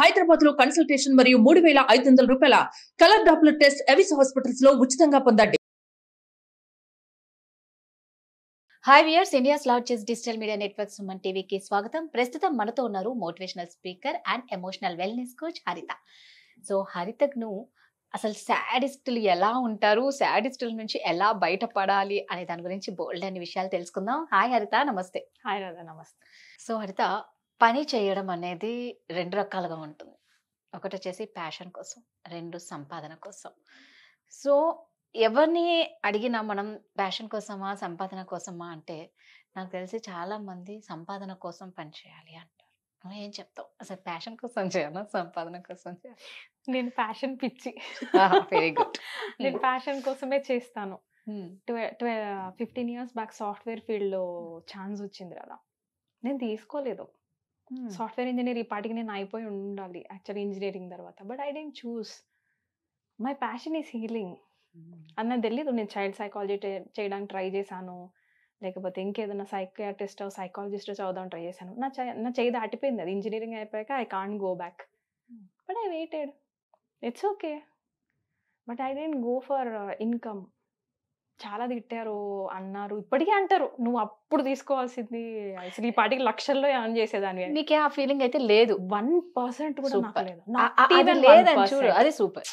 హైదరాబాద్ లో కన్సల్టేషన్ మరియు 3,500 రూపాయల colour Doppler test Avis hospitals లో ఉచితంగా పొందండి. Hi viewers, India's largest digital media network Suman టీవీకి స్వాగతం. ప్రస్తుతం మనతో ఉన్నారు motivational speaker and emotional wellness coach హరిత. సో హరితను అసలు శాడిస్టులు ఎలా ఉంటారు, శాడిస్టుల నుంచి ఎలా బయటపడాలి అనే దాని గురించి బోల్డ్ అనే విషయాలు తెలుసుకుందాం. హాయ్ హరిత, నమస్తే. హాయ్ రాధా, నమస్తే. సో హరిత, పని చేయడం అనేది రెండు రకాలుగా ఉంటుంది. ఒకటి వచ్చేసి ప్యాషన్ కోసం, రెండు సంపాదన కోసం. సో ఎవరిని అడిగినా మనం ప్యాషన్ కోసమా సంపాదన కోసమా అంటే నాకు తెలిసి చాలా మంది సంపాదన కోసం పని చేయాలి అంటారు. నువ్వు ఏం చెప్తావు? అసలు ప్యాషన్ కోసం చేయాలా, సంపాదన కోసం చేయాలి? నేను ప్యాషన్ పిచ్చి. Very good. నేను ప్యాషన్ కోసమే చేస్తాను. 15 years బ్యాక్ సాఫ్ట్వేర్ ఫీల్డ్లో ఛాన్స్ వచ్చింది కదా, నేను తీసుకోలేదు. సాఫ్ట్వేర్ ఇంజనీర్ ఈ పాటికి నేను అయిపోయి ఉండాలి యాక్చువల్లీ ఇంజనీరింగ్ తర్వాత. But I didn't choose. My passion is healing అన్నది తెలీదు. నేను చైల్డ్ సైకాలజీ చేయడానికి ట్రై చేశాను, లేకపోతే ఇంకేదైనా సైకియాట్రిస్ట్ సైకాలజిస్ట్ చదువుదాం ట్రై చేశాను. నా చేయి దాటిపోయింది. అది ఇంజనీరింగ్ అయిపోయాక I can't go back. But I weighted. It's okay. But I didn't go for income. చాలా తిట్టారు, అన్నారు, ఇప్పటికీ అంటారు నువ్వు అప్పుడు తీసుకోవాల్సింది, అసలు ఈ పాటికి లక్షల్లో ఎర్న్ చేసేదాన్ని. నీకే ఆ ఫీలింగ్ అయితే లేదు? 1% కూడా నాకు లేదు. అది లేదని చూడు, అది సూపర్.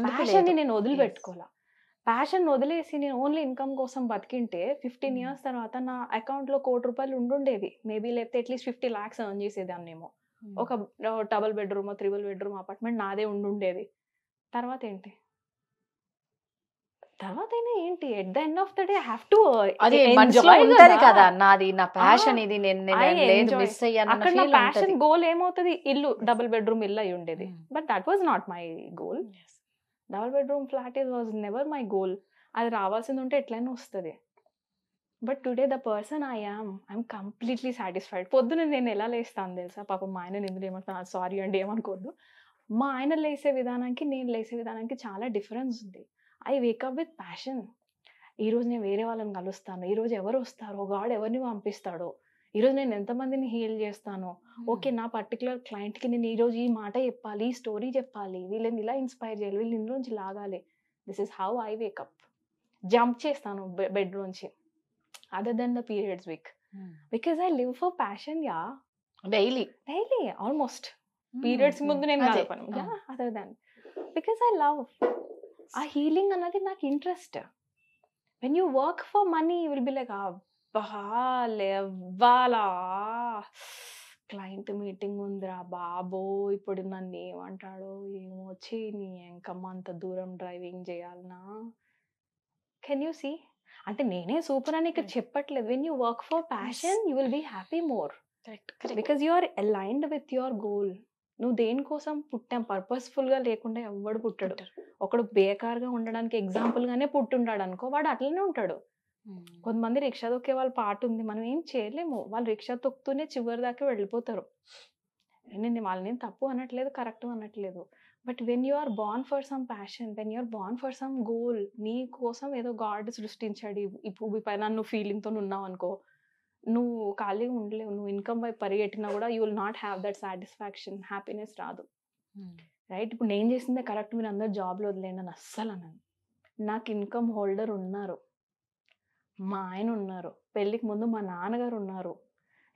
ప్యాషన్ ని నేను వదిలిపెట్టుకోవాలా. ప్యాషన్ వదిలేసి నేను ఓన్లీ ఇన్కమ్ కోసం బతికింటే 15 years తర్వాత నా అకౌంట్ లో ₹1,00,00,000 ఉండుండేది మేబీ, లేకపోతే అట్లీస్ట్ 50 lakhs ఎర్న్ చేసేదాన్నేమో. ఒక డబుల్ బెడ్రూమ్, 3 bedroom అపార్ట్మెంట్ నాదే ఉండుండేది. తర్వాత ఏంటి? తర్వాత అయినా ఏంటి? At the end of the day I have to అది మనసులో ఉంటది కదా, నాది నా ప్యాషన్ ఇది, నేను లేదు మిస్ అయ్యాను. అక్కడ నా ప్యాషన్ గోల్ ఏమవుతుంది? ఇల్లు, డబుల్ బెడ్రూమ్ ఇల్లు అయి ఉండేది. But that was not my goal. Double bedroom flat was never my goal. అది రావాల్సింది ఉంటే ఎట్లయినా వస్తుంది. But today the person I'm completely satisfied. పొద్దున నేను ఎలా లేస్తాను తెలుసా? పాపం మా ఆయన ఎందుకు ఏమంటున్నాను, సారీ అండి ఏమనుకోద్దు. మా ఆయన లేసే విధానానికి నేను లేసే విధానానికి చాలా డిఫరెన్స్ ఉంది. I wake up with passion. ఈరోజు నేను వేరే వాళ్ళని కలుస్తాను, ఈరోజు ఎవరు వస్తారో, గాడ్ ఎవరిని పంపిస్తాడో, ఈరోజు నేను ఎంతమందిని హీల్ చేస్తాను, ఓకే నా పర్టికులర్ క్లయింట్కి నేను ఈరోజు ఈ మాట చెప్పాలి, ఈ స్టోరీ చెప్పాలి, వీళ్ళని ఇలా ఇన్స్పైర్ చేయాలి, వీళ్ళు ఇందులోంచి లాగాలి. This is how I wake up. Jump చేస్తాను బెడ్లోంచి, other than the periods week, because I live for passion. Yeah, daily almost periods ముందు నేను కాదు, other than because I love. ఆ హీలింగ్ అన్నది నాకు interest. When you work for money you will be like లేవాలా, client meeting ఉందిరా బాబో, ఇప్పుడు నన్ను ఏమంటాడో ఏమొచ్చి, నీ ఎంకమ్మ అంత దూరం డ్రైవింగ్ చేయాలనా. Can you see? అంటే నేనే సూపర్ అని ఇక్కడ చెప్పట్లేదు. When you work for passion you will be happy more, because you are aligned with your goal. నువ్వు దేనికోసం పుట్టాం? పర్పస్ఫుల్గా లేకుండా ఎవడు పుట్టాడు. ఒకడు బేకార్గా ఉండడానికి ఎగ్జాంపుల్గానే పుట్టుంటాడు అనుకో, వాడు అట్లనే ఉంటాడు. కొంతమంది రిక్షా తొక్కే వాళ్ళ పాట ఉంది, మనం ఏం చేయలేము. వాళ్ళు రిక్షా తొక్కుతూనే చివరి దాకా వెళ్ళిపోతారు. నేను వాళ్ళని తప్పు అనట్లేదు, కరెక్ట్ అనట్లేదు. But when you are born for some passion, when you are born for some goal, నీ కోసం ఏదో గాడ్ సృష్టించాడు ఈ భూమి పైన, నువ్వు ఫీలింగ్తో ఉన్నావు అనుకో, నువ్వు ఖాళీగా ఉండలేవు. నువ్వు ఇన్కమ్ వైపు పరిగెట్టినా కూడా you will not have that satisfaction, happiness రాదు. రైట్? ఇప్పుడు నేను చేసిందే కరెక్ట్, మీరు అందరూ జాబ్లో వదిలేండి అని అస్సలు అన్నాను. నాకు ఇన్కమ్ హోల్డర్ ఉన్నారు, మా ఆయన ఉన్నారు, పెళ్ళికి ముందు మా నాన్నగారు ఉన్నారు.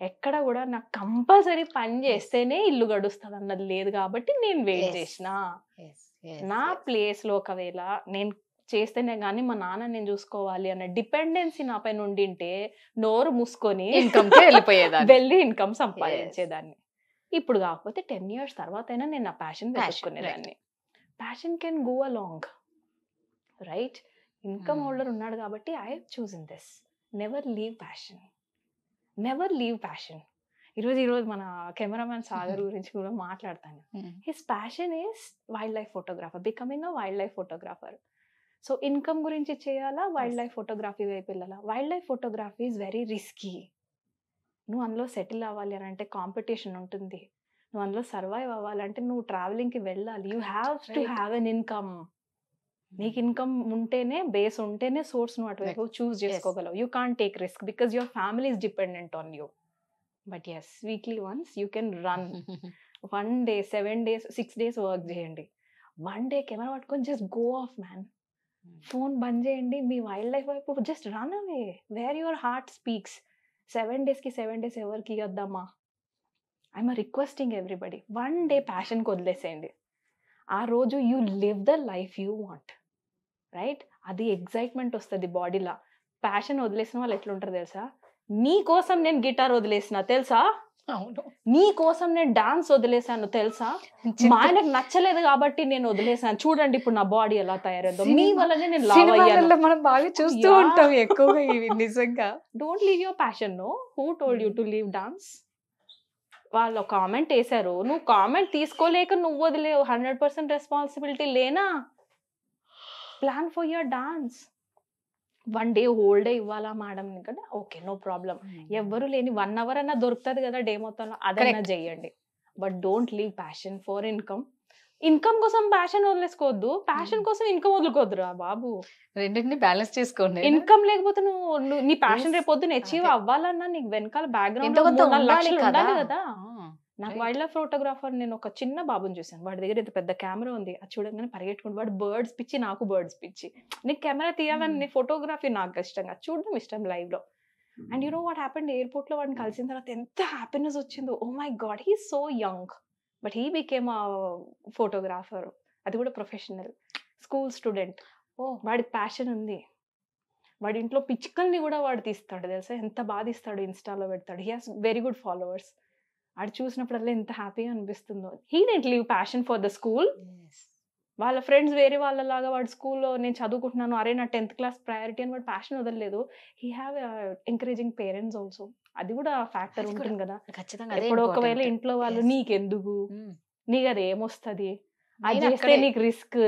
ఎక్కడ కూడా నాకు కంపల్సరీ పని చేస్తేనే ఇల్లు గడుస్తుంది అన్నది లేదు. కాబట్టి నేను వెయిట్ చేసిన. నా ప్లేస్లో ఒకవేళ నేను చేస్తేనే కానీ మా నాన్న నేను చూసుకోవాలి అన్న డిపెండెన్సీ నా పైన ఉండింటే నోరు మూసుకొని వెళ్ళి ఇన్కమ్ సంపాదించేదాన్ని. ఇప్పుడు కాకపోతే 10 years తర్వాత అయినా నేను నా ప్యాషన్ పెట్టుకునేదాన్ని. Passion can go along, right? Income holder ఉన్నాడు కాబట్టి I have chosen this. Never leave passion, never leave passion. ఈరోజు మన కెమెరామ్యాన్ సాగర్ గురించి కూడా మాట్లాడతాను. His passion is wild life photographer, becoming a wild life photographer. So income గురించి చేయాలా, wild life photography వైపు వెళ్ళాలా? Wild life photography is very risky. నువ్వు అందులో సెటిల్ అవ్వాలి అని అంటే కాంపిటీషన్ ఉంటుంది. నువ్వు అందులో సర్వైవ్ అవ్వాలంటే నువ్వు ట్రావెలింగ్కి వెళ్ళాలి. You have to have an income. నీకు ఇన్కమ్ ఉంటేనే, బేస్ ఉంటేనే సోర్స్ నువ్వు అటువైపు చూస్ చేసుకోగలవు. You can't take risk because your family is dependent on you. But yes, weekly once you can run 1 day 7 days 6 days work చేయండి. 1 day camera పట్టుకొని just go off man. Phone బంద్ చేయండి. మీ wild life వైపు just run away where your heart speaks. 7 డేస్‌కి 7 days ఎవరికి ఇయ్యొద్దమ్మా. I'm requesting everybody. 1 day ప్యాషన్‌కి వదిలేసేయండి. ఆ రోజు you live the life you want, right? అది ఎక్సైట్మెంట్ వస్తుంది బాడీలో. ప్యాషన్ వదిలేసిన వాళ్ళు ఎట్లుంటారు తెలుసా? నీ కోసం నేను గిటార్ వదిలేసిన తెలుసా, అవును. నీ కోసం నేను డాన్స్ వదిలేసాను తెలుసా, మా ఆయనకు నచ్చలేదు కాబట్టి నేను వదిలేసాను, చూడండి ఇప్పుడు నా బాడీ ఎలా తయారైందో, మీ వల్లనే నేను లావ్ అయ్యాను. సినిమాలలో మనం బాగా చూస్తూ Yeah. ఉంటాం ఎక్కువగా ఇవి నిజంగా. Don't leave your passion. No, who told you to leave dance? వాళ్ళు కామెంట్ వేశారు, నువ్వు కామెంట్ తీసుకోలేక నువ్వు వదిలేవు. 100% రెస్పాన్సిబిలిటీ లేనా? Plan for your dance. 1 day whole day ఇవ్వాలా మేడం ఎందుకంటే ఓకే, నో ప్రాబ్లం. ఎవ్వరు లేని 1 అవర్ అన్నా దొరుకుతుంది కదా డే మొత్తంలో, అదన్నా Correct. చేయండి. But don't leave passion for income. Income కోసం ప్యాషన్ వదిలేసుకోవద్దు, ప్యాషన్ కోసం ఇన్కమ్ వదులుకోవద్దురా బాబు. రెండింటిని బ్యాలెన్స్ చేసుకోండి. ఇన్కమ్ లేకపోతే నువ్వు నీ ప్యాషన్ Yes. రేపు పొద్దున అచీవ్ అదే. అవ్వాలన్నా నీకు వెనకాల బ్యాక్గ్రౌండ్ ఎంతో కొంత 3-4 ఉండాలి లక్షలు కదా. ఉండాలి కదా. నాకు Right. వైల్డ్ లైఫ్ ఫోటోగ్రాఫర్, నేను ఒక చిన్న బాబుని చూసాను, వాడి దగ్గర ఇంత పెద్ద కెమెరా ఉంది, అది చూడగానే పరిగెట్టుకుంటూ, వాడు బర్డ్స్ పిచ్చి, నాకు బర్డ్స్ పిచ్చి. నీకు కెమెరా తీయాలని, నీ ఫోటోగ్రఫీ నాకు ఇష్టంగా చూడడం ఇష్టం లైవ్ లో. And you know what happened, airport లో వాడిని కలిసిన తర్వాత ఎంత హ్యాపీనెస్ వచ్చిందో. Oh my god, he so young but he became a photographer, అది కూడా ప్రొఫెషనల్, స్కూల్ స్టూడెంట్. వాడికి ప్యాషన్ ఉంది. వాడి ఇంట్లో పిచ్చుకల్ని కూడా వాడు తీస్తాడు తెలుసా, ఎంత బాగా తీస్తాడు, ఇన్స్టాలో పెడతాడు. He has very good followers. అది చూసినప్పుడల్లా ఎంత హ్యాపీగా అనిపిస్తుందో. He didn't leave passion for the school. Yes. వాళ్ళ ఫ్రెండ్స్ వేరే వాళ్ళలాగా వాడు స్కూల్లో నేను చదువుకుంటున్నాను, అరే నా 10th క్లాస్ ప్రయారిటీ అని వాడు ప్యాషన్ వదలలేదు. He have encouraging parents also. అది కూడా ఫ్యాక్టర్ అది కూడా ఉంటుంది కదా. ఖచ్చితంగా అదే ఎప్పుడో ఒకవేళ important. ఇంట్లో వాళ్ళు Yes. నీకెందుకు, నీకు అది ఏమొస్తుంది, అది నేను చేస్తే అక్కడే. నీకు రిస్క్,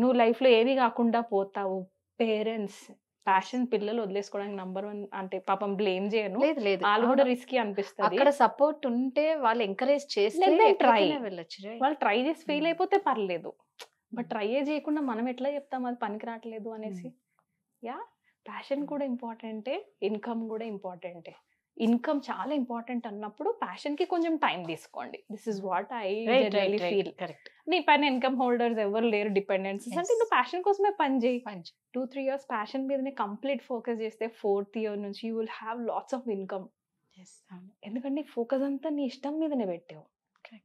నువ్వు లైఫ్ లో ఏవి కాకుండా పోతావు. పేరెంట్స్ ప్యాషన్ పిల్లలు వదిలేసుకోవడానికి నంబర్ 1. అంటే పాపం బ్లేమ్ చేయను, లేదు లేదు, వాళ్ళు కూడా అవును. రిస్కీ అనిపిస్తుంది. అక్కడ సపోర్ట్ ఉంటే వాళ్ళు ఎంకరేజ్ చేస్తే Let them try. ఎక్కడికైనా వెళ్ళొచ్చు. right? వాళ్ళు ట్రై చేసి ఫెయిల్ అయిపోతే పర్లేదు, బట్ ట్రై చేయకుండా మనం ఎట్లా చెప్తాం అది పనికి రావట్లేదు అనేసి. యా, ప్యాషన్ కూడా ఇంపార్టెంటే, ఇన్కమ్ కూడా ఇంపార్టెంటే. ఇన్కమ్ చాలా ఇంపార్టెంట్ అన్నప్పుడు ప్యాషన్ కి కొంచెం టైం తీసుకోండి. This is what I generally feel. Correct. నీ పైన ఇన్కమ్ హోల్డర్స్ ఎవరు లేరు, డిపెండెన్సీస్, Yes. అంటే నువ్వు ప్యాషన్ కోసమే పని చేయి. పంచ్. 2-3 ఇయర్స్ ప్యాషన్ మీదనే కంప్లీట్ ఫోకస్ చేస్తే 4th ఇయర్ నుంచి you will have lots of income. ఎందుకంటే ఫోకస్ అంతా నీ ఇష్టం మీదనే పెట్టావు.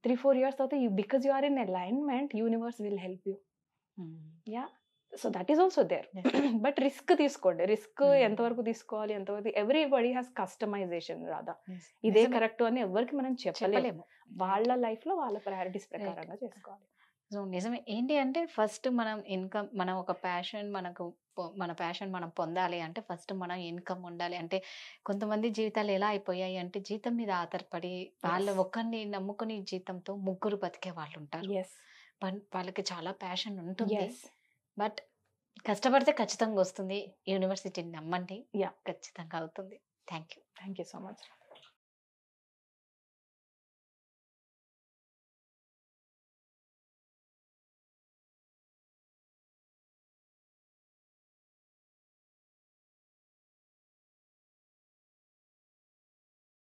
3-4 ఇయర్స్ తర్వాత because you are in alignment, universe will help you. Yeah, so that is also there. But risk తీసుకోండి. రిస్క్ ఎంతవరకు తీసుకోవాలి, ఎంతవరకు, ఎవ్రీబడి హ్యాస్ కస్టమైజేషన్ రాదా. ఇదే కరెక్ట్ అని ఎవరికి మనం చెప్పలేము. వాళ్ళ లైఫ్ లో వాళ్ళ ప్రయారిటీస్ ప్రకారంగా చేసుకోవాలి. సో నిజమే. ఏంటి అంటే ఫస్ట్ మనం ఇన్కమ్, మనం ఒక ప్యాషన్, మన ప్యాషన్ మనం పొందాలి అంటే ఫస్ట్ మనం ఇన్కమ్ ఉండాలి. అంటే కొంతమంది జీవితాలు ఎలా అయిపోయాయి అంటే జీతం మీద ఆధారపడి వాళ్ళ ఒక్కరిని నమ్ముకుని జీతంతో ముగ్గురు బతికే వాళ్ళు ఉంటారు. ఎస్, వాళ్ళకి చాలా ప్యాషన్ ఉంటుంది, ఎస్, బట్ కష్టపడితే ఖచ్చితంగా వస్తుంది. యూనివర్సిటీని నమ్మండి, Yeah. ఖచ్చితంగా అవుతుంది. Thank you. Thank you so much.